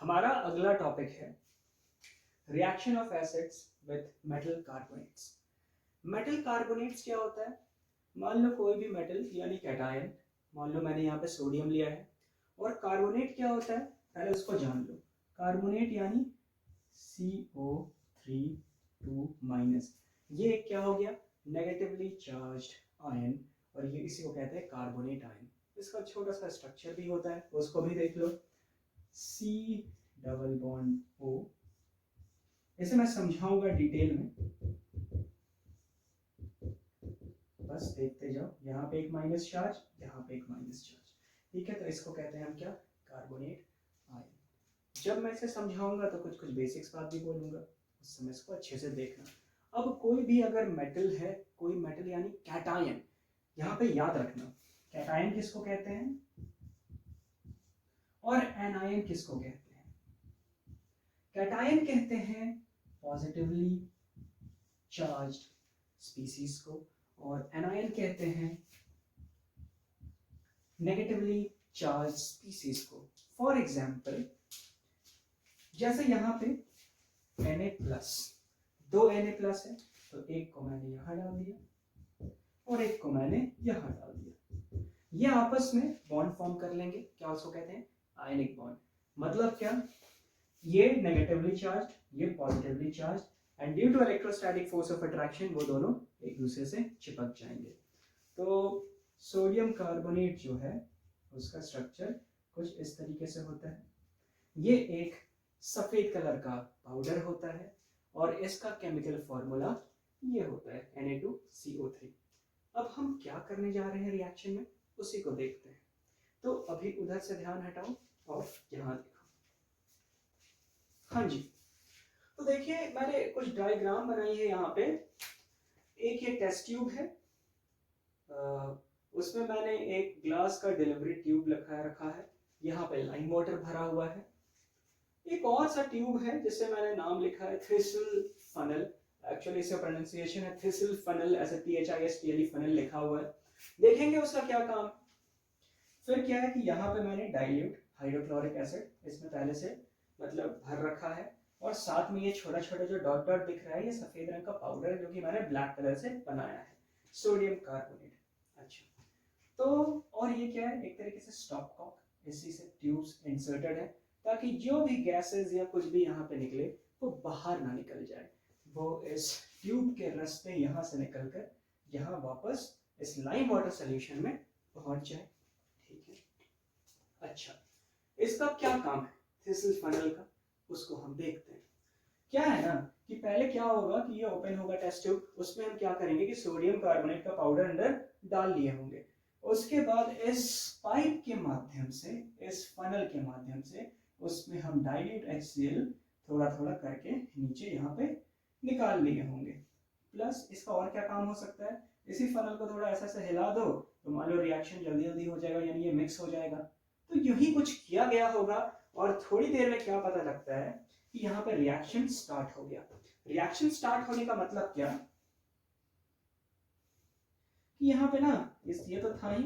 हमारा अगला टॉपिक है reaction of acids with metal carbonates. Metal carbonates क्या होता है? मान लो कोई भी मेटल यानी कैटायन, मान लो मैंने यहाँ पे सोडियम लिया है, और कार्बोनेट क्या होता है पहले उसको जान लो। कार्बोनेट यानी CO3 ये क्या हो गया? नेगेटिवली चार्ज्ड आयन, और ये इसी को कहते हैं कार्बोनेट आयन। इसका छोटा सा स्ट्रक्चर भी होता है, उसको भी देख लो। C डबल बॉन्ड O, इसे मैं समझाऊंगा डिटेल में, बस देखते जाओ। यहाँ पे एक माइनस चार्ज, यहाँ पे एक माइनस चार्ज, ठीक है। तो इसको कहते हैं हम क्या? Carbonate ion. जब मैं इसे समझाऊंगा तो कुछ कुछ बेसिक्स बात भी बोलूंगा, उस समय इसको अच्छे से देखना। अब कोई भी अगर मेटल है, कोई मेटल यानी कैटायन, यहाँ पे याद रखना कैटायन किसको कहते हैं और एनायन किसको कहते हैं। कैटायन कहते हैं पॉजिटिवली चार्ज्ड स्पीसीज को, और एनायन कहते हैं नेगेटिवली चार्ज स्पीसीज को। फॉर एग्जाम्पल, जैसे यहाँ पे Na+, दो Na+ है, तो एक को मैंने यहाँ डाल दिया और एक को मैंने यहाँ डाल दिया। ये आपस में बॉन्ड फॉर्म कर लेंगे, क्या उसको कहते हैं? Ionic bond. मतलब क्या? ये नेगेटिवली चार्ज, ये positively charge, and due to electrostatic force of attraction वो दोनों एक दूसरे से चिपक जाएंगे। तो सोडियम कार्बोनेट जो है उसका स्ट्रक्चर कुछ इस तरीके से होता है। ये एक सफेद कलर का पाउडर होता है और इसका केमिकल फॉर्मूला ये होता है Na2CO3। अब हम क्या करने जा रहे हैं रिएक्शन में, उसी को देखते हैं। तो अभी उधर से ध्यान हटाओ और यहाँ देखो। हाँ जी, तो देखिए मैंने कुछ डायग्राम बनाई है यहाँ पे। एक ये टेस्ट ट्यूब है, उसमें मैंने एक ग्लास का डिलीवरी ट्यूब रखा है। यहाँ पे लाइम वाटर भरा हुआ है। एक और सा ट्यूब है जिसे मैंने नाम लिखा है थ्रिसल फनल। एक्चुअली इसका प्रोनाउंसिएशन है थ्रिसल फनल, ऐसे THISTLE फनल लिखा हुआ है। देखेंगे उसका क्या काम। फिर क्या है कि यहाँ पे मैंने डाइल्यूट हाइड्रोक्लोरिक एसिड इसमें पहले से मतलब भर रखा है, और साथ में ये छोटा छोटा जो डॉट डॉट दिख रहा है ये सफेद रंग का पाउडर है जो कि मैंने ब्लैक कलर से बनाया है, सोडियम कार्बोनेट। अच्छा, तो और ये क्या है? एक तरीके से स्टॉप कॉक, इसी से ट्यूब्स इंसर्टेड है ताकि जो भी गैसेस या कुछ भी यहाँ पे निकले वो बाहर ना निकल जाए, वो इस ट्यूब के रास्ते यहाँ से निकलकर यहाँ वापस इस लाइम वाटर सोल्यूशन में पहुंच जाए, ठीक है। अच्छा, इसका क्या काम है थ्रिसल फनल का, उसको हम देखते हैं। क्या है ना कि पहले क्या होगा कि ये ओपन होगा टेस्ट ट्यूब, उसमें हम क्या करेंगे कि सोडियम कार्बोनेट का पाउडर अंदर डाल लिए होंगे। उसके बाद इस पाइप के माध्यम से, इस फनल के माध्यम से उसमें हम डाइल्यूट HCl थोड़ा थोड़ा करके नीचे यहाँ पे निकाल लिए होंगे। प्लस इसका और क्या काम हो सकता है, इसी फनल को थोड़ा ऐसा से हिला दो तो मान लो रिएक्शन जल्दी जल्दी हो जाएगा, यानी ये मिक्स हो जाएगा। तो यही कुछ किया गया होगा, और थोड़ी देर में क्या पता लगता है कि यहाँ पे रिएक्शन स्टार्ट हो गया। रिएक्शन स्टार्ट होने का मतलब क्या कि यहाँ पे ना ये तो था ही,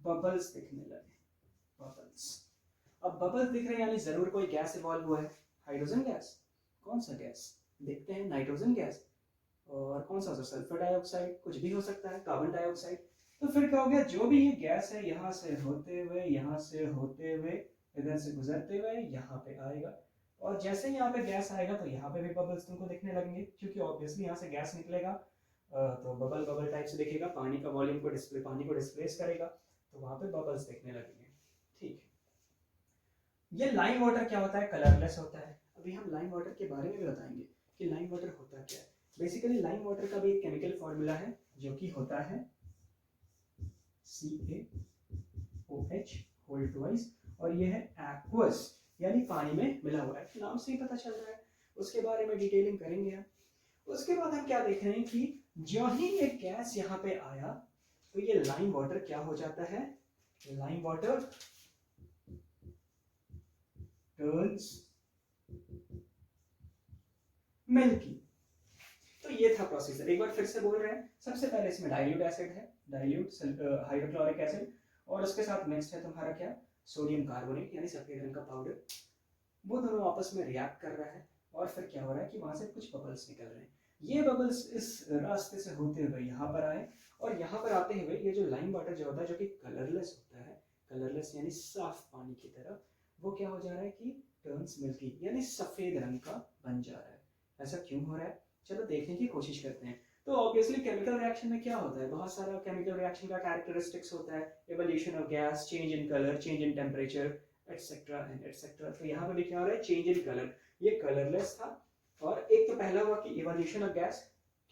बबल्स दिखने लगे, बबल्स। अब बबल्स दिख रहे हैं यानी जरूर कोई गैस इवॉल्व हुआ है। हाइड्रोजन गैस, कौन सा गैस देखते हैं? नाइट्रोजन गैस, और कौन सा सल्फर डाइऑक्साइड, कुछ भी हो सकता है, कार्बन डाइऑक्साइड। तो फिर क्या हो गया, जो भी ये गैस है यहाँ से होते हुए, यहाँ से होते हुए, इधर से गुजरते हुए यहाँ पे आएगा, और जैसे ही यहाँ पे गैस आएगा तो यहाँ पे भी बबल्स तुमको दिखने लगेंगे, क्योंकि ऑब्वियसली यहाँ से गैस निकलेगा तो बबल बबल टाइप से दिखेगा, पानी का वॉल्यूम को डिस्प्ले, पानी को डिस्प्लेस करेगा, तो वहाँ पे बबल्स दिखने लगेंगे, ठीक है। ये लाइम वाटर क्या होता है? कलरलेस होता है। अभी हम लाइम वाटर के बारे में भी बताएंगे कि लाइम वाटर होता क्या है। बेसिकली लाइम वाटर का भी एक केमिकल फॉर्मूला है जो कि होता है CaOH होल ट्वाइस, और ये है एक्वस यानी पानी में मिला हुआ है, नाम से ही पता चल रहा है। उसके बारे में डिटेलिंग करेंगे हम। उसके बाद हम क्या देख रहे हैं कि जो ही ये गैस यहाँ पे आया तो ये लाइम वाटर क्या हो जाता है? Lime water turns milky. तो ये था प्रोसीजर, एक बार फिर से बोल रहे हैं। सबसे पहले इसमें डाइल्यूट एसिड है, डाइल्यूट हाइड्रोक्लोरिक एसिड, और उसके साथ नेक्स्ट है तुम्हारा क्या? सोडियम कार्बोनेट यानी सफेद रंग का पाउडर। वो दोनों आपस में रिएक्ट कर रहा है और फिर क्या हो रहा है कि वहाँ से कुछ बबल्स निकल रहे हैं। ये बबल्स इस रास्ते से होते हुए यहाँ पर आए और यहाँ पर आते हुए ये जो लाइम वाटर जो होता है जो कि कलरलेस होता है, कलरलेस यानी साफ पानी की तरह, वो क्या हो जा रहा है कि टर्न्स मिल्की यानी सफ़ेद रंग का बन जा रहा है। ऐसा क्यों हो रहा है, चलो देखने की कोशिश करते हैं। तो ऑब्वियसली केमिकल रिएक्शन में क्या होता है, बहुत सारा केमिकल रिएक्शन का कैरेक्टरिस्टिक्स होता है, evolution of gas, change in colour, change in temperature etcetera and etcetera. तो यहाँ पे भी क्या हो रहा है, चेंज इन कलर, ये कलरलेस था। और एक तो पहला हुआ कि इवोल्यूशन ऑफ गैस,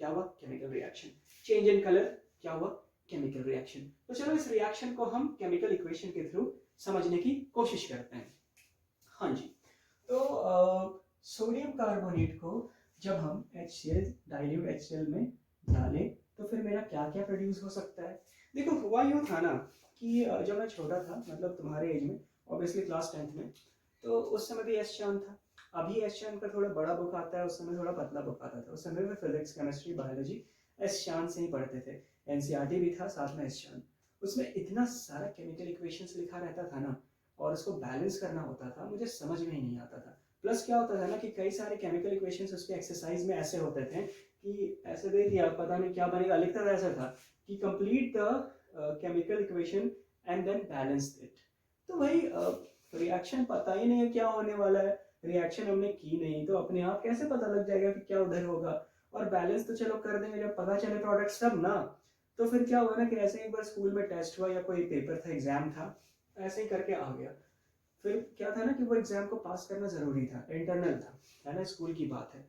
क्या हुआ, chemical reaction. Change in colour, क्या हुआ, केमिकल रिएक्शन। तो चलो इस रिएक्शन को हम केमिकल इक्वेशन के थ्रू समझने की कोशिश करते हैं। हाँ जी, तो सोडियम कार्बोनेट को जब हम HCl डाइल्यूट HCl में डालें तो फिर मेरा क्या क्या प्रोड्यूस हो सकता है। देखो हुआ यूँ था ना कि जब मैं छोटा था, मतलब तुम्हारे एज में, ऑब्वियसली क्लास 10th में, तो उस समय भी एस चांद था। अभी एस चांद का थोड़ा बड़ा बुक आता है, उस समय थोड़ा पतला बुक आता था। उस समय में फिजिक्स, केमिस्ट्री, बायोलॉजी एस चांद से ही पढ़ते थे। NCERT भी था साथ में एस चांद। उसमें इतना सारा केमिकल इक्वेशंस लिखा रहता था ना, और उसको बैलेंस करना होता था, मुझे समझ में ही नहीं आता था। प्लस क्या होता था ना कि कई सारे केमिकल इक्वेशंस उसके एक्सरसाइज में ऐसे होते थे कि ऐसे दे दिया, पता नहीं क्या बनेगा, लिखता था ऐसा था कि complete the chemical equation and then balance it. तो भाई रिएक्शन पता ही नहीं है क्या होने वाला है, रिएक्शन हमने की नहीं तो अपने आप कैसे पता लग जाएगा कि क्या उधर होगा। और बैलेंस तो चलो कर देंगे जब पता चले प्रोडक्ट्स तब ना। तो फिर क्या हुआ ना कि ऐसे एक बार स्कूल में टेस्ट हुआ या कोई पेपर था, एग्जाम था, ऐसे ही करके आ गया। फिर क्या था ना कि वो एग्जाम को पास करना जरूरी था, इंटरनल था, है ना, स्कूल की बात है।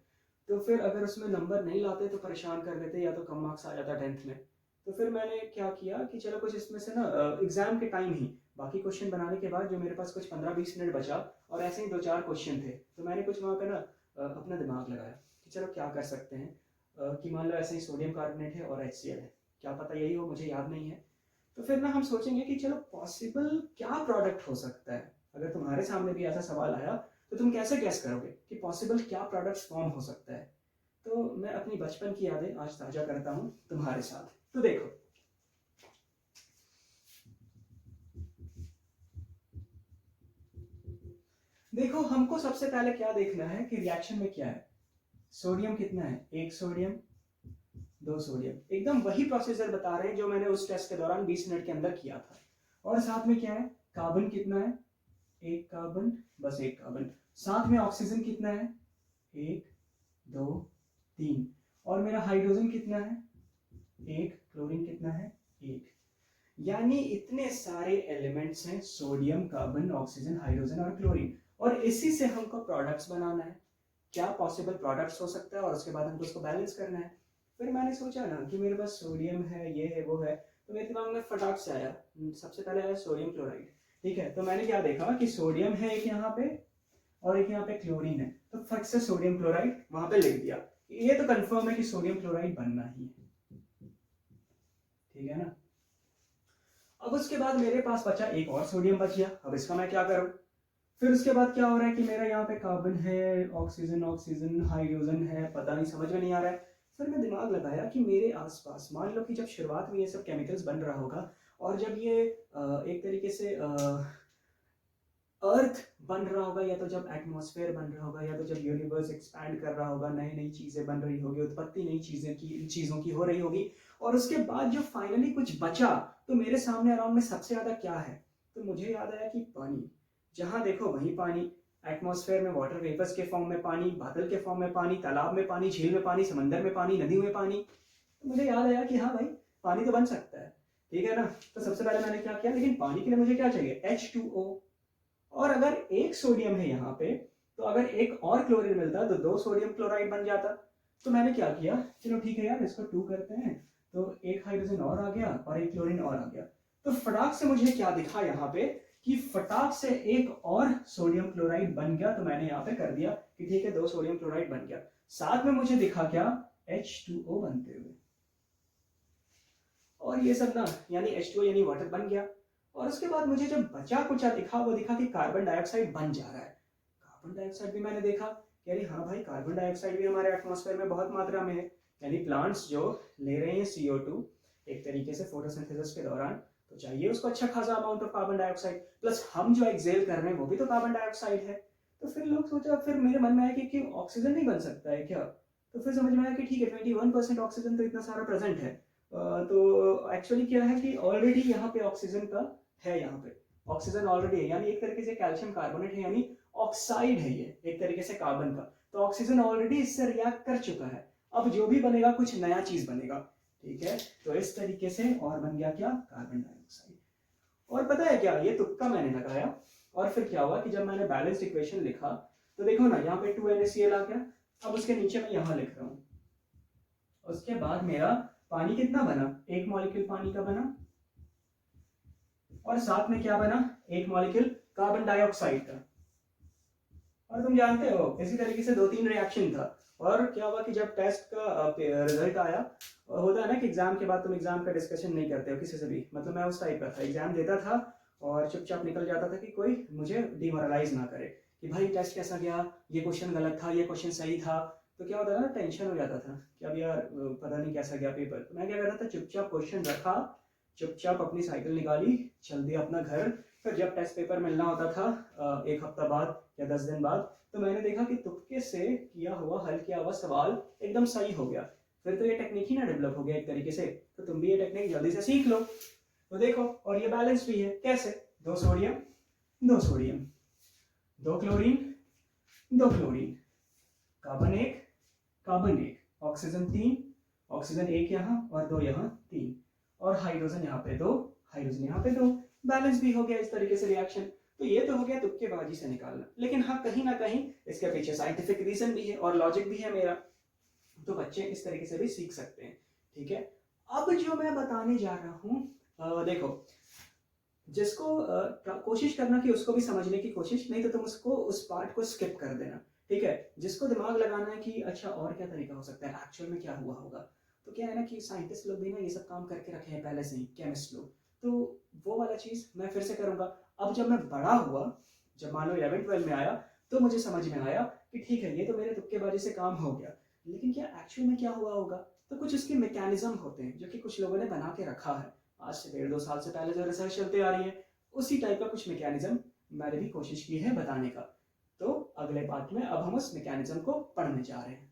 तो फिर अगर उसमें नंबर नहीं लाते तो परेशान कर देते, या तो कम मार्क्स आ जाता 10th में। तो फिर मैंने क्या किया कि चलो कुछ इसमें से ना एग्जाम के टाइम ही बाकी क्वेश्चन बनाने के बाद जो मेरे पास कुछ 15-20 मिनट बचा और ऐसे ही 2-4 क्वेश्चन थे, तो मैंने कुछ वहाँ पे ना अपना दिमाग लगाया कि चलो क्या कर सकते हैं। कि मान लो ऐसे ही सोडियम कार्बोनेट है और HCl है, क्या पता यही हो, मुझे याद नहीं है। तो फिर ना हम सोचेंगे कि चलो पॉसिबल क्या प्रोडक्ट हो सकता है। अगर तुम्हारे सामने भी ऐसा सवाल आया तो तुम कैसे गैस करोगे कि पॉसिबल क्या प्रोडक्ट फॉर्म हो सकता है। तो मैं अपनी बचपन की यादें आज ताजा करता हूँ तुम्हारे साथ। तो देखो, देखो हमको सबसे पहले क्या देखना है कि रिएक्शन में क्या है। सोडियम कितना है, 1 सोडियम, 2 सोडियम, एकदम वही प्रोसीजर बता रहे हैं जो मैंने उस टेस्ट के दौरान 20 मिनट के अंदर किया था। और साथ में क्या है, कार्बन कितना है, 1 कार्बन, बस 1 कार्बन। साथ में ऑक्सीजन कितना है, 1 2 3। और मेरा हाइड्रोजन कितना है, 1। क्लोरीन कितना है, 1। यानी इतने सारे एलिमेंट्स हैं, सोडियम, कार्बन, ऑक्सीजन, हाइड्रोजन और क्लोरीन। और इसी से हमको प्रोडक्ट्स बनाना है, क्या पॉसिबल प्रोडक्ट्स हो सकता है, और उसके बाद हमको उसको बैलेंस करना है। फिर मैंने सोचा ना कि मेरे पास सोडियम है, ये है, वो है, तो मेरे दिमाग में फटाक से आया, सबसे पहले आया सोडियम क्लोराइड। ठीक है, तो मैंने क्या देखा कि सोडियम है एक यहाँ पे और एक यहाँ पे क्लोरीन है, तो फट से सोडियम क्लोराइड वहां पे लिख दिया। ये तो कंफर्म है कि सोडियम क्लोराइड बनना ही है, ठीक है ना। अब उसके बाद मेरे पास बचा एक और सोडियम बच गया, अब इसका मैं क्या करूं। फिर उसके बाद क्या हो रहा है कि मेरा यहाँ पे कार्बन है, ऑक्सीजन, ऑक्सीजन, हाइड्रोजन है, पता नहीं, समझ में नहीं आ रहा है। फिर मैं दिमाग लगाया कि मेरे आसपास मान लो कि जब शुरुआत में ये सब केमिकल्स बन रहा होगा और जब ये एक तरीके से अर्थ बन रहा होगा, या तो जब एटमॉस्फेयर बन रहा होगा, या तो जब यूनिवर्स एक्सपैंड कर रहा होगा, नई नई चीजें बन रही होगी, उत्पत्ति नई चीजों की हो रही होगी, और उसके बाद जो फाइनली कुछ बचा, तो मेरे सामने अराउंड में सबसे ज्यादा क्या है, तो मुझे याद आया कि पानी। जहां देखो वहीं पानी, एटमॉस्फेयर में वाटर वेपर्स के फॉर्म में पानी, बादल के फॉर्म में पानी, तालाब में पानी, झील में पानी, समंदर में पानी, नदी में पानी। तो मुझे याद आया कि हाँ भाई, पानी तो बन सकता है, ठीक है ना। तो सबसे पहले मैंने क्या किया, लेकिन पानी के लिए मुझे क्या चाहिए, H2O। और अगर एक सोडियम है यहाँ पे, तो अगर एक और क्लोरीन मिलता तो 2 सोडियम क्लोराइड बन जाता। तो मैंने क्या किया, चलो ठीक है यार, इसको 2 करते हैं, तो एक हाइड्रोजन और आ गया और एक क्लोरीन और आ गया। तो फटाक से मुझे क्या दिखा यहाँ पे कि फटाक से एक और सोडियम क्लोराइड बन गया। तो मैंने यहाँ पे कर दिया कि ठीक है, 2 सोडियम क्लोराइड बन गया। साथ में मुझे दिखा क्या, H2O बनते हुए। और ये सब ना, यानी H2O यानी वाटर बन गया। और उसके बाद मुझे जब बचा कुचा दिखा, वो दिखा कि कार्बन डाइऑक्साइड बन जा रहा है। कार्बन डाइऑक्साइड भी मैंने देखा कि अरे हाँ भाई, कार्बन डाइऑक्साइड भी हमारे एटमॉस्फेयर में बहुत मात्रा में है। यानी प्लांट्स जो ले रहे हैं CO2 एक तरीके से फोटोसिंथेसिस के दौरान, तो चाहिए उसको अच्छा खासा amount of carbon dioxide, plus हम जो एक्सेल कर रहे हैं वो भी तो कार्बन डाइऑक्साइड है। तो फिर लोग सोचा, फिर मेरे मन में आया कि ऑक्सीजन नहीं बन सकता है क्या? तो फिर समझ में आया कि ठीक है 21% ऑक्सीजन तो इतना सारा प्रेजेंट है। तो एक्चुअली क्या है कि ऑलरेडी यहाँ पे ऑक्सीजन का है, यहाँ पे ऑक्सीजन ऑलरेडी है, यानी एक तरीके से कैल्शियम कार्बोनेट है, यानी ऑक्साइड है ये एक तरीके से कार्बन का। तो ऑक्सीजन ऑलरेडी इससे रिएक्ट कर चुका है, अब जो भी बनेगा कुछ नया चीज बनेगा, ठीक है। तो इस तरीके से और बन गया क्या, कार्बन डाइऑक्साइड। और पता है क्या, ये तुक्का मैंने लगाया, और फिर क्या हुआ कि जब मैंने बैलेंस्ड इक्वेशन लिखा तो देखो ना यहाँ पे 2NaCl आ गया। अब उसके नीचे मैं यहाँ लिख रहा हूँ, उसके बाद मेरा पानी कितना बना, एक मॉलिक्यूल पानी का बना, और साथ में क्या बना, एक मॉलिक्यूल कार्बन डाइऑक्साइड का। और तुम जानते हो इसी तरीके से 2-3 रिएक्शन था। और क्या हुआ कि जब टेस्ट का रिजल्ट आया, होता है ना कि एग्जाम के बाद तुम एग्जाम का डिस्कशन नहीं करते हो किसी से भी, मतलब मैं उस टाइप का था, एग्जाम देता था और चुपचाप निकल जाता था कि कोई मुझे डिमोरलाइज ना करे कि भाई टेस्ट कैसा गया, ये क्वेश्चन गलत था, ये क्वेश्चन सही था। तो क्या होता था ना, टेंशन हो जाता था कि अब यार पता नहीं कैसा गया पेपर। तो मैं क्या करता था, चुपचाप क्वेश्चन रखा, चुपचाप अपनी साइकिल निकाली, चल दिया अपना घर। फिर जब टेस्ट पेपर मिलना होता था 1 हफ्ता बाद या 10 दिन बाद, तो मैंने देखा कि तुक्के से किया हुआ, हल किया हुआ सवाल एकदम सही हो गया। फिर तो ये टेक्निक ही ना डेवलप हो गया एक तरीके से। तो तुम भी ये टेक्निक जल्दी से सीख लो। तो देखो, और ये बैलेंस भी है, कैसे, 2 sodium 2 sodium, 2 chlorine 2 chlorine, carbon 1 carbon 1, oxygen 3, oxygen 1 यहाँ और 2 यहाँ, 3, और हाइड्रोजन यहाँ पे 2, हाइड्रोजन यहाँ पे 2। बैलेंस भी हो गया इस तरीके से रिएक्शन। तो ये तो हो गया तुक्केबाजी से निकालना, लेकिन हाँ कहीं ना कहीं इसके पीछे साइंटिफिक रीजन भी है और लॉजिक भी है मेरा। तो बच्चे इस तरीके से भी सीख सकते हैं, ठीक है। अब जो मैं बताने जा रहा हूँ, देखो, जिसको कोशिश करना कि उसको भी समझने की कोशिश, नहीं तो तुम उसको उस पार्ट को स्किप कर देना, ठीक है। जिसको दिमाग लगाना है कि अच्छा और क्या तरीका हो सकता है, एक्चुअल में क्या हुआ होगा, तो क्या है ना कि साइंटिस्ट लोग भी ना ये सब काम करके रखे हैं पहले से ही, केमिस्ट लोग। तो वो वाला चीज मैं फिर से करूंगा। अब जब मैं बड़ा हुआ, जब मान लो 11-12 में आया, तो मुझे समझ में आया कि ठीक है ये तो मेरे तुक्केबाजी से काम हो गया, लेकिन क्या एक्चुअल में क्या हुआ होगा। तो कुछ उसके मैकेनिज्म होते हैं जो कि कुछ लोगों ने बना के रखा है, आज से 1.5-2 साल से पहले जो रिसर्च चलती आ रही है, उसी टाइप का कुछ मैकेनिज्म मैंने भी कोशिश की है बताने का। तो अगले पार्ट में अब हम उस मैकेनिज्म को पढ़ने जा रहे हैं।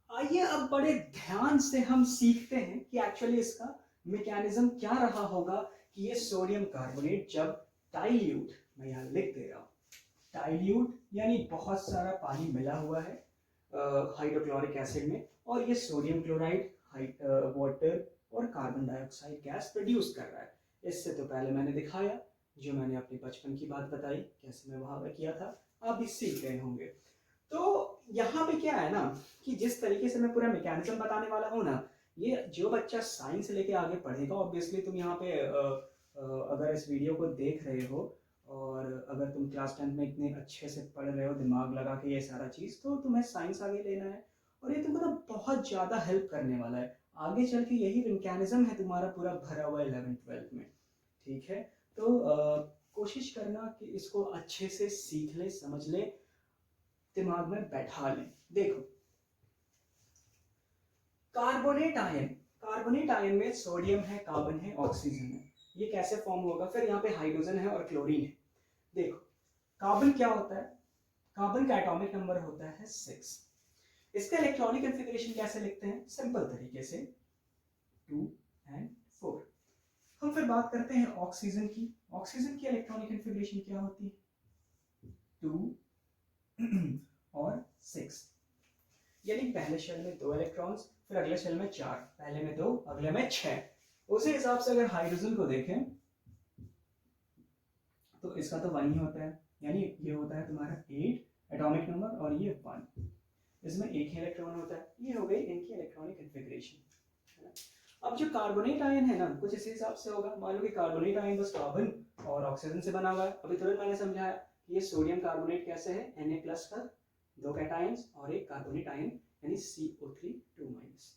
आइए अब बड़े ध्यान से हम सीखते हैं कि एक्चुअली इसका मैकेनिज्म क्या रहा होगा कि ये सोडियम कार्बोनेट जब डाइल्यूट, मैं यहाँ लिख दे रहा हूँ, डाइल्यूट यानी बहुत सारा पानी मिला हुआ है हाइड्रोक्लोरिक एसिड में, और ये सोडियम क्लोराइड, वाटर और कार्बन डाइऑक्साइड गैस प्रोड्यूस कर रहा है। इससे तो पहले मैंने दिखाया, जो मैंने अपने बचपन की बात बताई, कैसे मैं वहां पर किया था, आप भी सीख गए होंगे। तो यहाँ पे क्या है ना कि जिस तरीके से मैं पूरा मैकेनिज्म बताने वाला हूँ ना, ये जो बच्चा साइंस लेके आगे पढ़ेगा, ऑब्वियसली तुम यहाँ पे अगर इस वीडियो को देख रहे हो और अगर तुम क्लास 10 में इतने अच्छे से पढ़ रहे हो, दिमाग लगा के ये सारा चीज़, तो तुम्हें साइंस आगे लेना है और ये तुमको ना बहुत ज़्यादा हेल्प करने वाला है आगे चल के। यही मैकेनिज्म है तुम्हारा पूरा भरा हुआ 11th-12th में, ठीक है। तो कोशिश करना कि इसको अच्छे से सीख ले, समझ ले, दिमाग में बैठा लें। देखो, कार्बोनेट आयन में सोडियम है, कार्बन है, ऑक्सीजन है, ये कैसे फॉर्म होगा, फिर यहाँ पे हाइड्रोजन है और क्लोरीन है। देखो, कार्बन क्या होता है, कार्बन का एटॉमिक नंबर होता है 6। इसका इलेक्ट्रॉनिक कॉन्फ़िगरेशन कैसे लिखते हैं, सिंपल तरीके से 2 और 4। हम फिर बात करते हैं ऑक्सीजन की। ऑक्सीजन की इलेक्ट्रॉनिक कॉन्फ़िगरेशन क्या होती है, 2 और 6, यानी पहले शेल में 2 इलेक्ट्रॉन्स, फिर अगले शेल में 4, पहले में 2, अगले में 6। उसी हिसाब से अगर हाइड्रोजन को देखें तो इसका तो 1 ही होता है, यानी ये होता है तुम्हारा 8 एटॉमिक नंबर और ये 1, इसमें एक ही इलेक्ट्रॉन होता है। ये हो गई इनकी इलेक्ट्रॉनिक कॉन्फ़िगरेशन। अब जो कार्बोनेट आयन है ना, कुछ इसी हिसाब से होगा। मान लो कि कार्बोनेट आयन बस कार्बन और ऑक्सीजन से बना हुआ है। अभी तुरंत मैंने समझाया कि ये सोडियम कार्बोनेट कैसे है, Na+ का 2 कैटायंस और एक कार्बोनेट आयन यानी CO3 2-।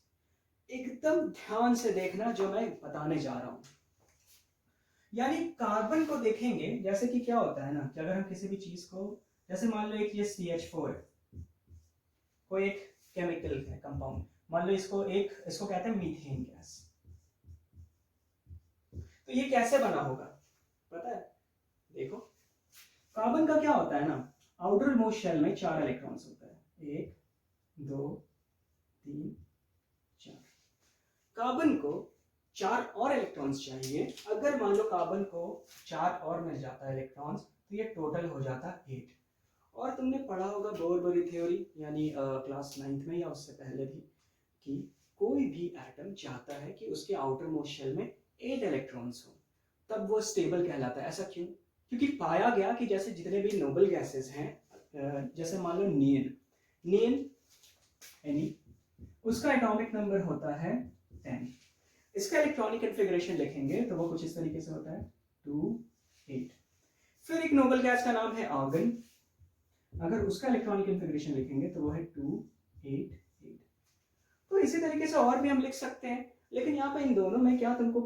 एकदम ध्यान से देखना जो मैं बताने जा रहा हूं। यानी कार्बन को देखेंगे, जैसे कि क्या होता है ना कि अगर हम किसी भी चीज को, जैसे मान लो एक ये CH4 है, कोई एक केमिकल है, कंपाउंड, मान लो इसको कहते हैं मीथेन गैस। तो ये कैसे बना होगा पता है, देखो कार्बन का क्या होता है ना, आउटर मोस्ट शेल में 4 इलेक्ट्रॉन्स होता है, 1 2 3 4। कार्बन को 4 और इलेक्ट्रॉन्स चाहिए। अगर मान लो कार्बन को 4 और मिल जाता है इलेक्ट्रॉन्स तो ये टोटल हो जाता है 8। और तुमने पढ़ा होगा बोर-बोरी थ्योरी यानी क्लास 9th में या उससे पहले भी कि कोई भी एटम चाहता है कि उसके आउटर मोस्ट शेल में 8 इलेक्ट्रॉन्स हो, तब वो स्टेबल कहलाता है। ऐसा क्यों? क्योंकि पाया गया कि जैसे जितने भी नोबल गैसेस हैं, जैसे मान लो नियन यानी उसका एटॉमिक नंबर होता है 10। इसका इलेक्ट्रॉनिक कन्फिगरेशन लिखेंगे तो वो कुछ इस तरीके से होता है 2 8। फिर एक नोबल गैस का नाम है आर्गन, अगर उसका इलेक्ट्रॉनिक कन्फिगरेशन लिखेंगे तो वो है 2 8 8। तो इसी तरीके से और भी हम लिख सकते हैं, लेकिन यहाँ पे इन दोनों में क्या तुमको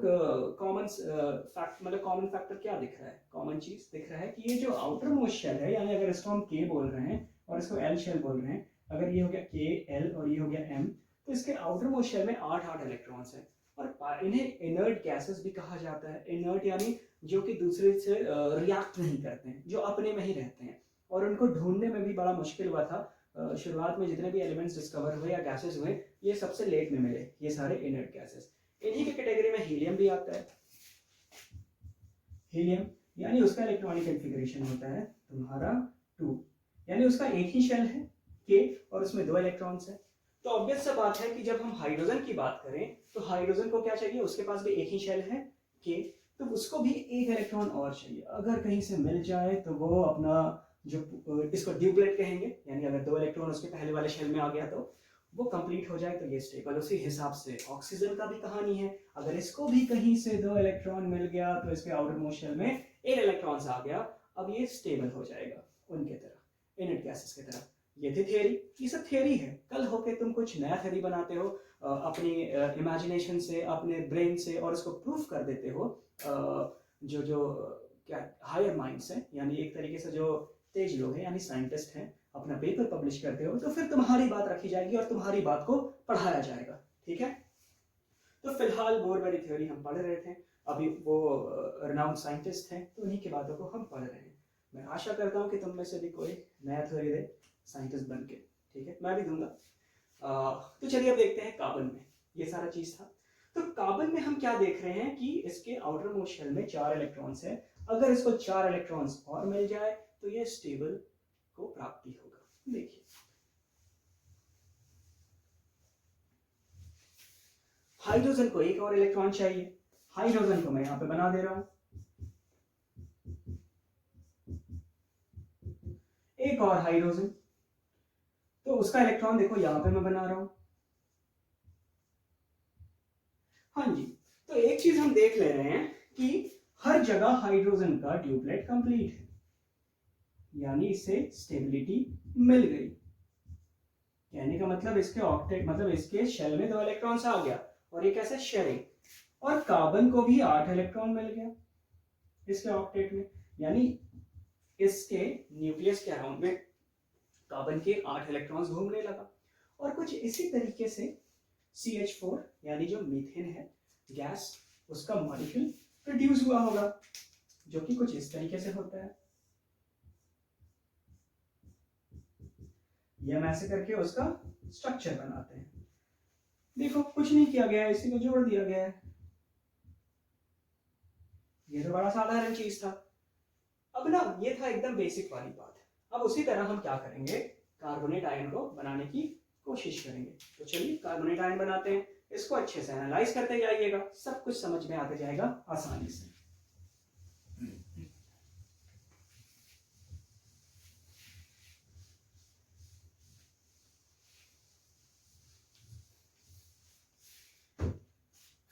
कॉमन फैक्ट मतलब कॉमन फैक्टर क्या दिख रहा है? कॉमन चीज दिख रहा है कि ये जो आउटर मोस्ट शेल है, यानी अगर इसको हम के बोल रहे हैं और इसको एल शेल बोल रहे हैं, अगर ये हो गया के एल और ये हो गया एम, तो इसके आउटर मोस्ट शेल में 8 इलेक्ट्रॉन्स हैं। और इन्हें इनर्ट गैसेस भी कहा जाता है। इनर्ट यानी जो कि दूसरे से रिएक्ट नहीं करते हैं, जो अपने में ही रहते हैं, और उनको ढूंढने में भी बड़ा मुश्किल हुआ था। शुरुआत में जितने भी एलिमेंट्स डिस्कवर हुए या गैसेस हुए, ये सबसे लेट में मिले, ये सारे इनर्ट गैसेस। इन्हीं की कैटेगरी में हीलियम भी आता है। हीलियम यानी उसका इलेक्ट्रॉनिक कॉन्फ़िगरेशन होता है तुम्हारा 2, यानी उसका एक ही शेल है के और उसमें 2 इलेक्ट्रॉन्स है। तो ऑब्वियस सा बात है कि जब हम हाइड्रोजन की बात करें तो हाइड्रोजन को क्या चाहिए? उसके पास भी एक ही शेल है के, तो उसको भी एक इलेक्ट्रॉन और चाहिए। अगर कहीं से मिल जाए तो वो अपना जो इसको ड्यूप्लेट कहेंगे, यानी अगर 2 इलेक्ट्रॉन उसके पहले वाले शेल में आ गया तो वो कंप्लीट हो जाए तो ये स्टेबल। उसी हिसाब से ऑक्सीजन का भी कहानी है, अगर इसको भी कहीं से 2 इलेक्ट्रॉन मिल गया तो इसके आउटर मोस्ट शेल में 8 इलेक्ट्रॉन्स आ गया, अब ये स्टेबल हो जाएगा उनके तरह, इनर्ट गैसेस की तरह। ये थी थ्योरी, ये सब थ्योरी है। कल होके तुम कुछ नया थ्योरी बनाते हो अपनी इमेजिनेशन से, अपने ब्रेन से, और इसको प्रूफ कर देते हो जो जो क्या हायर माइंड्स हैं, यानी एक तरीके से जो तेज लोग हैं यानी साइंटिस्ट हैं, अपना पेपर पब्लिश करते हो, तो फिर तुम्हारी बात रखी जाएगी और तुम्हारी बात को पढ़ाया जाएगा। ठीक है? तो फिलहाल बोर-बोरी थ्योरी हम पढ़ रहे थे, अभी वो रिनाउंड साइंटिस्ट हैं तो उन्हीं की बातों को हम पढ़ रहे हैं। मैं आशा करता हूँ कि तुम में से भी कोई नया थ्योरी दे साइंटिस्ट बन के। ठीक है, मैं भी दूंगा। तो चलिए अब देखते हैं कार्बन में, ये सारा चीज था। तो कार्बन में हम क्या देख रहे हैं कि इसके आउटर मोस्ट शेल में 4 इलेक्ट्रॉन्स है। अगर इसको 4 इलेक्ट्रॉन्स और मिल जाए तो ये स्टेबल को प्राप्ति होगा। देखिए हाइड्रोजन को एक और इलेक्ट्रॉन चाहिए, हाइड्रोजन को मैं यहां पे बना दे रहा हूं, एक और हाइड्रोजन, तो उसका इलेक्ट्रॉन देखो यहां पे मैं बना रहा हूं। हाँ जी, तो एक चीज हम देख ले रहे हैं कि हर जगह हाइड्रोजन का ड्यूप्लेट कंप्लीट है, यानी इसे स्टेबिलिटी मिल गई। कहने का मतलब इसके ऑक्टेट मतलब इसके शेल में 2 इलेक्ट्रॉन्स आ गया, और ये कैसे शेयरिंग। और कार्बन को भी 8 इलेक्ट्रॉन मिल गया इसके ऑक्टेट में, यानी इसके न्यूक्लियस के अराउंड में कार्बन के 8 इलेक्ट्रॉन्स घूमने लगा। और कुछ इसी तरीके से CH4 यानी जो मीथेन है गैस, उसका मॉलिक्यूल प्रोड्यूस हुआ होगा, जो कि कुछ इस तरीके से होता है। ये हम ऐसे करके उसका स्ट्रक्चर बनाते हैं। देखो कुछ नहीं किया गया है, इसी को जोड़ दिया गया है। ये तो बड़ा साधारण चीज था। अब ना ये था एकदम बेसिक वाली बात। अब उसी तरह हम क्या करेंगे, कार्बोनेट आयन को बनाने की कोशिश करेंगे। तो चलिए कार्बोनेट आयन बनाते हैं, इसको अच्छे से एनालाइज करते जाइएगा, सब कुछ समझ में आते जाएगा आसानी से।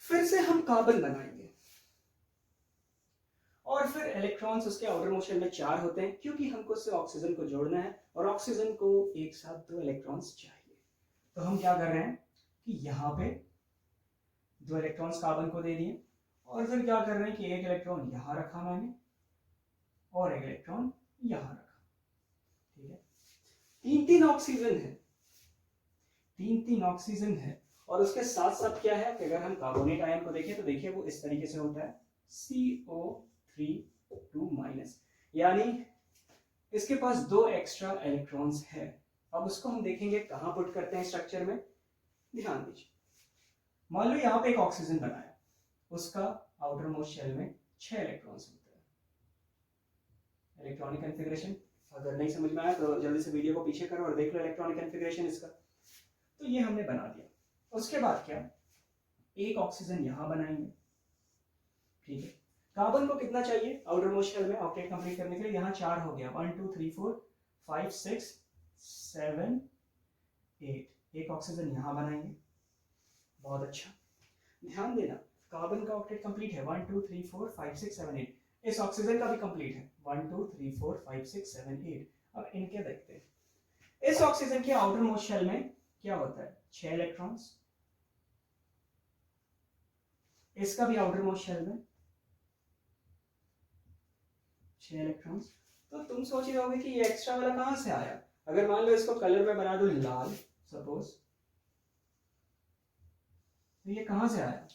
फिर से हम कार्बन बनाएंगे, और फिर इलेक्ट्रॉन्स उसके आउटर मोस्ट शेल में 4 होते हैं, क्योंकि हमको उससे ऑक्सीजन को जोड़ना है, और ऑक्सीजन को एक साथ 2 इलेक्ट्रॉन्स चाहिए। तो हम क्या कर रहे हैं कि यहाँ पे 2 इलेक्ट्रॉन्स कार्बन को दे दिए, और फिर क्या कर रहे हैं कि एक इलेक्ट्रॉन यहाँ रखा मैंने और एक इलेक्ट्रॉन यहाँ रखा। ठीक है, 3-3 ऑक्सीजन है, 3-3 ऑक्सीजन है। और उसके साथ साथ क्या है कि अगर हम कार्बोनेट आयन को देखें तो देखिए वो इस तरीके से होता है CO3 2-, यानी इसके पास 2 एक्स्ट्रा इलेक्ट्रॉन्स है। अब उसको हम देखेंगे कहाँ पुट करते हैं स्ट्रक्चर में। ध्यान दीजिए, मान लो यहाँ पे एक ऑक्सीजन बनाया, उसका आउटर मोस्ट शेल में 6 इलेक्ट्रॉन्स होते हैं। इलेक्ट्रॉनिक कॉन्फ़िगरेशन अगर नहीं समझ में आया तो जल्दी से वीडियो को पीछे करो और देख लो इलेक्ट्रॉनिक कॉन्फ़िगरेशन इसका। तो ये हमने बना दिया। उसके बाद क्या, एक ऑक्सीजन यहाँ बनाएंगे, ठीक है। कार्बन को कितना चाहिए आउटर मोस्ट शेल में ऑक्टेट कंप्लीट करने के लिए? यहाँ 4 हो गया, 1 2 3 4 5 6 7 8। एक ऑक्सीजन यहाँ बनाएंगे, बहुत अच्छा। ध्यान देना, कार्बन का ऑक्टेट कंप्लीट है, 1 2 3 4 5 6 7 8। इस ऑक्सीजन का भी कंप्लीट है, 1 2 3 4 5 6 7 8। अब इनके देखते हैं। इस ऑक्सीजन के आउटर मोस्ट शेल में क्या होता है? 6 इलेक्ट्रॉन्स। इसका भी आउटर मोस्ट शेल में 6 इलेक्ट्रॉन्स। तो तुम सोच रहे होगे कि ये एक्स्ट्रा वाला कहां से आया? अगर मान लो इसको कलर में बना दो लाल सपोज, तो ये कहां से आया?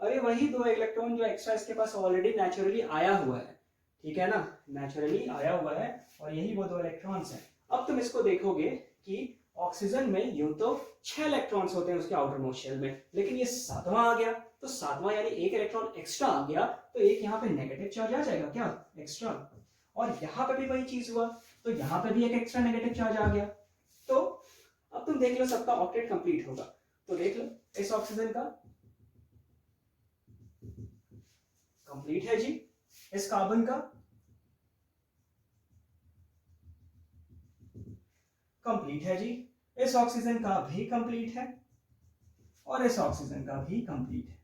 अरे वही 2 इलेक्ट्रॉन जो एक्स्ट्रा इसके पास ऑलरेडी नेचुरली आया हुआ है, ठीक है ना, नेचुरली आया हुआ है, और यही वो 2 इलेक्ट्रॉन्स हैं। अब तुम इसको देखोगे कि ऑक्सीजन में यूं तो 6 इलेक्ट्रॉन्स होते हैं उसके आउटर मोस्ट शेल में, लेकिन ये 7वां आ गया, तो 7वां यानी 1 इलेक्ट्रॉन एक्स्ट्रा आ गया, तो एक यहाँ पे नेगेटिव चार्ज आ जाएगा क्या, एक्स्ट्रा। और यहाँ पे भी वही चीज हुआ, तो यहाँ पे भी एक एक्स्ट्रा नेगेटिव चार्ज आ गया। तो अब तुम देख लो सबका ऑक्टेट कंप्लीट होगा, तो देख लो इस ऑक्सीजन का कंप्लीट है जी, इस कार्बन का कंप्लीट है जी, इस ऑक्सीजन का भी कंप्लीट है, और इस ऑक्सीजन का भी कंप्लीट है,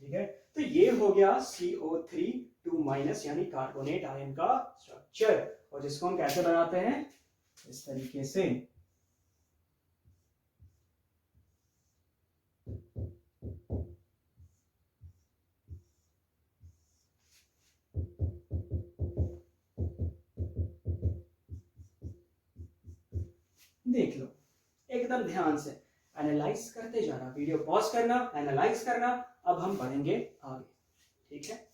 ठीक है। तो ये हो गया CO3 2- यानी कार्बोनेट आयन का स्ट्रक्चर, और जिसको हम कैसे बनाते हैं, इस तरीके से। देख लो एकदम ध्यान से एनालाइज करते जाना, वीडियो पॉज करना, एनालाइज करना। अब हम बढ़ेंगे आगे, ठीक है।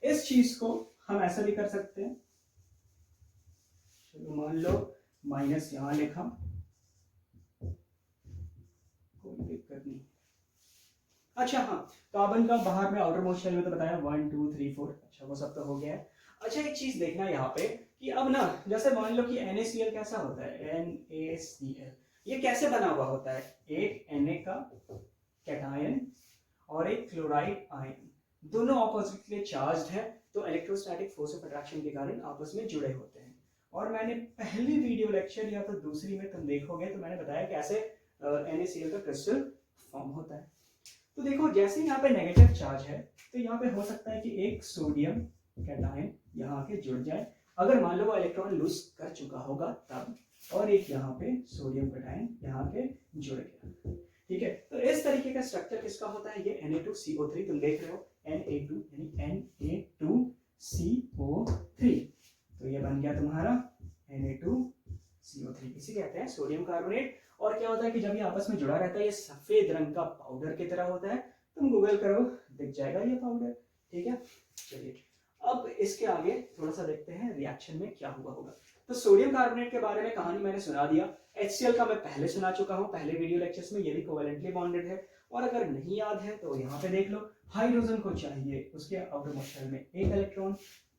इस चीज को हम ऐसा भी कर सकते हैं, चलो मान लो माइनस यहां लिखा, कोई दिक्कत नहीं। अच्छा हाँ, कार्बन का बाहर में आउटर मोस्ट शेल में तो बताया 1 2 3 4, अच्छा वो सब तो हो गया है। अच्छा एक चीज देखना यहाँ पे कि अब ना, जैसे मान लो कि NaCl कैसा होता है, NaCl, ये कैसे बना हुआ होता है? एक Na का कैटायन और एक क्लोराइड आयन, दोनों ऑपोजिटली चार्ज्ड है, तो इलेक्ट्रोस्टैटिक फोर्स ऑफ अट्रैक्शन के कारण आपस में जुड़े होते हैं। और मैंने पहली वीडियो लेक्चर या तो दूसरी में तुम देखोगे तो मैंने बताया कैसे NaCl का क्रिस्टल फॉर्म होता है। तो देखो जैसे यहाँ पे नेगेटिव चार्ज है, तो यहाँ पे हो सकता है कि एक सोडियम कैटायन यहाँ आके जुड़ जाए, अगर मान लो वो इलेक्ट्रॉन लूज कर चुका होगा तब, और एक यहाँ पे सोडियम कैटायन यहाँ पे जुड़ गया, ठीक है। तो इस तरीके का स्ट्रक्चर किसका होता है? ये Na2CO3 तुम देख रहे हो, Na2 यानी Na2CO3, तो ये बन गया तुम्हारा Na2CO3, इसे कहते हैं सोडियम कार्बोनेट। और क्या होता है कि जब ये आपस में जुड़ा रहता है, ये सफेद रंग का पाउडर की तरह होता है, तुम गूगल करो दिख जाएगा ये पाउडर, ठीक है। चलिए अब इसके आगे थोड़ा सा देखते हैं रिएक्शन में क्या हुआ होगा। तो सोडियम कार्बोनेट के बारे में कहानी मैंने सुना दिया, HCl का मैं पहले सुना चुका हूँ पहले वीडियो लेक्चर्स में, ये भी कोवेलेंटली बॉन्डेड है। और अगर नहीं याद है तो यहाँ पे देख लो, हाइड्रोजन को चाहिए उसके आउटर मोस्ट शेल में 1 इलेक्ट्रॉन,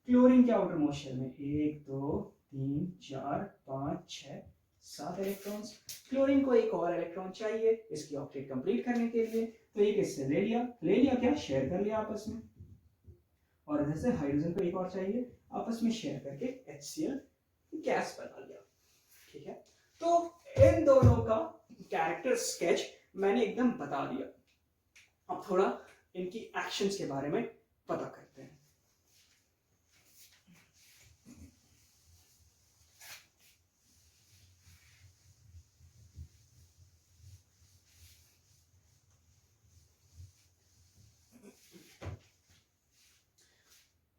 क्लोरीन के आउटर मोस्ट शेल में 1 2 3 4 5 6 7 इलेक्ट्रॉन्स, क्लोरीन को एक और इलेक्ट्रॉन चाहिए इसकी ऑक्टेट कंप्लीट करने के लिए, तो एक इससे ले लिया क्या, शेयर कर लिया आपस में, और इधर से हाइड्रोजन को एक और चाहिए, आपस में शेयर करके HCl गैस बना लिया, ठीक है। तो इन दोनों का कैरेक्टर स्केच मैंने एकदम बता दिया। अब थोड़ा इनकी एक्शंस के बारे में पता करते हैं।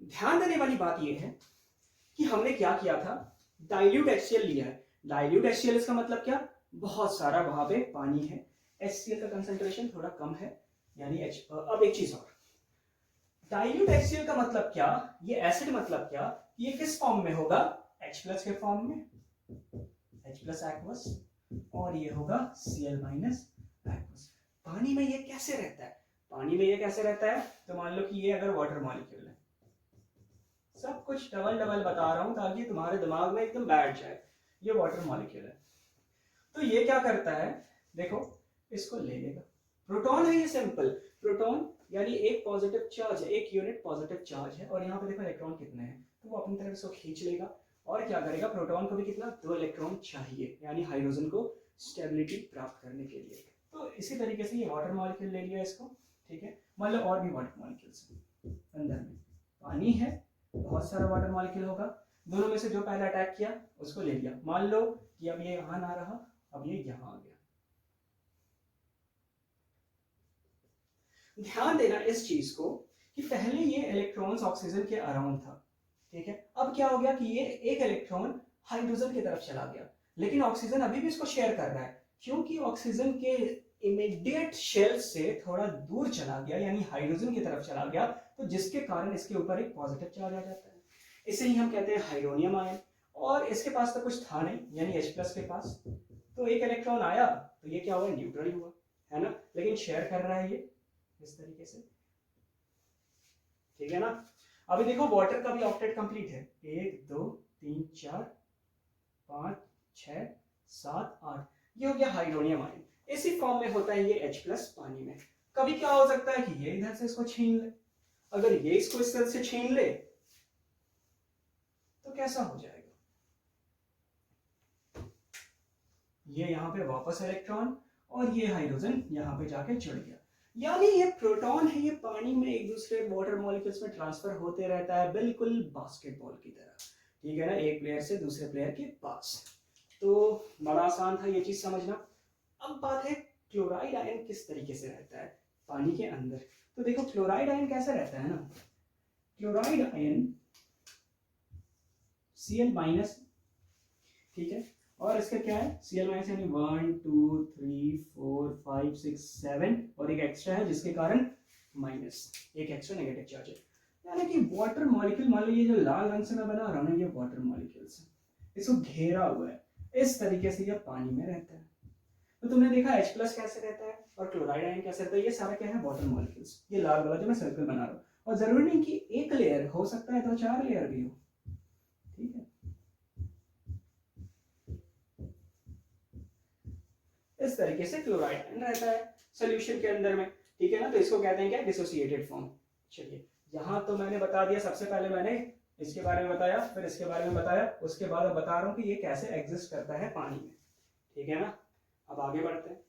ध्यान देने वाली बात यह है कि हमने क्या किया था, डाइल्यूट HCl लिया है। डाइल्यूट HCl इसका मतलब क्या, बहुत सारा वहां पे पानी है, HCl का कंसंट्रेशन थोड़ा कम है, यानी अब एक चीज और, डाइल्यूट HCl का मतलब क्या, ये एसिड मतलब क्या, ये किस फॉर्म में होगा, H+ के फॉर्म में, H+ एक्वस, और ये होगा Cl- एक्वस। पानी में ये कैसे रहता है, पानी में ये कैसे रहता है, तो मान लो कि ये अगर वाटर मॉलिक्यूल है, सब कुछ डबल डबल बता रहा हूं ताकि तुम्हारे दिमाग में एकदम बैठ जाए, ये वाटर मॉलिक्यूल है, तो ये क्या करता है, देखो इसको ले लेगा, प्रोटॉन है ये सिंपल, प्रोटॉन यानी एक पॉजिटिव चार्ज है, एक यूनिट पॉजिटिव चार्ज है, और यहाँ पे देखो इलेक्ट्रॉन कितने हैं, तो वो अपनी तरफ इसको खींच लेगा, और क्या करेगा, प्रोटॉन को भी कितना, 2 इलेक्ट्रॉन चाहिए, यानी हाइड्रोजन को स्टेबिलिटी प्राप्त करने के लिए। तो इसी तरीके से ये वाटर मॉलिक्यूल ले लिया इसको, ठीक है, मान लो और भी वाटर मॉलिक्यूल्स अंदर में, पानी है, बहुत सारा वाटर मॉलिक्यूल होगा, दोनों में से जो पहले अटैक किया उसको ले लिया, मान लो कि अब ये यहाँ ना रहा, अब ये यहाँ आ गया। ध्यान देना इस चीज को कि पहले ये इलेक्ट्रॉन्स ऑक्सीजन के अराउंड था, ठीक है, अब क्या हो गया कि ये एक इलेक्ट्रॉन हाइड्रोजन की तरफ चला गया, लेकिन ऑक्सीजन अभी भी इसको शेयर कर रहा है, क्योंकि ऑक्सीजन के इमीडिएट शेल से थोड़ा दूर चला गया, यानी हाइड्रोजन की तरफ चला गया, तो जिसके कारण इसके ऊपर एक पॉजिटिव चार्ज आ जाता है, इसे ही हम कहते हैं हाइड्रोनियम आयन, और इसके पास तो कुछ था नहीं, यानी H+ के पास, तो एक इलेक्ट्रॉन आया तो ये क्या हुआ, न्यूट्रल हुआ, है ना, लेकिन शेयर कर रहा है ये इस तरीके से, ठीक है ना। अभी देखो वाटर का भी ऑक्टेट कंप्लीट है, 1 2 3 4 5 6 7 8, ये हो गया हाइड्रोनियम आयन, इसी फॉर्म में होता है ये H+ पानी में। कभी क्या हो सकता है कि ये इधर से इसको छीन ले, अगर ये इसको इस तरह से छीन ले तो कैसा हो जाएगा, ये यहाँ पे वापस इलेक्ट्रॉन, और ये हाइड्रोजन यहाँ पे जाके जुड़ गया, यानी ये प्रोटॉन है, ये पानी में एक दूसरे वाटर मॉलिक्यूल्स में ट्रांसफर होते रहता है, बिल्कुल बास्केटबॉल की तरह, ठीक है ना, एक प्लेयर से दूसरे प्लेयर के पास। तो बड़ा आसान था ये चीज समझना। अब बात है क्लोराइड आयन किस तरीके से रहता है पानी के अंदर, तो देखो क्लोराइड आयन कैसे रहता है ना, क्लोराइड आयन Cl-, ठीक है, और इसका क्या है, Cl- यानी 1 2 3 4 5 6 7, और एक एक्स्ट्रा है जिसके कारण माइनस, एक एक्स्ट्रा नेगेटिव चार्ज है, यानी कि वाटर मॉलिक्यूल, मान लो ये जो लाल रंग से मैं बना रहा हूँ ना, ये वाटर मॉलिक्यूल्स है, इसको घेरा हुआ है, इस तरीके से ये पानी में रहता है। तो तुमने देखा H+ कैसे रहता है और क्लोराइड आयन कैसे रहता है, ये सारा क्या है, वाटर मॉलिक्यूल्स, ये लाल वाला जो मैं सर्कल बना रहा हूँ, और जरूरी नहीं कि एक लेयर हो, सकता है तो 4 लेयर भी हो, ठीक है। इस तरीके से क्लोराइड आयन रहता है सॉल्यूशन के अंदर में, ठीक है ना, तो इसको कहते हैं क्या, डिसोसिएटेड फॉर्म। चलिए यहाँ तो मैंने बता दिया, सबसे पहले मैंने इसके बारे में बताया, फिर इसके बारे में बताया, उसके बाद अब बता रहा हूँ कि ये कैसे एग्जिस्ट करता है पानी में, ठीक है ना। अब आगे बढ़ते हैं।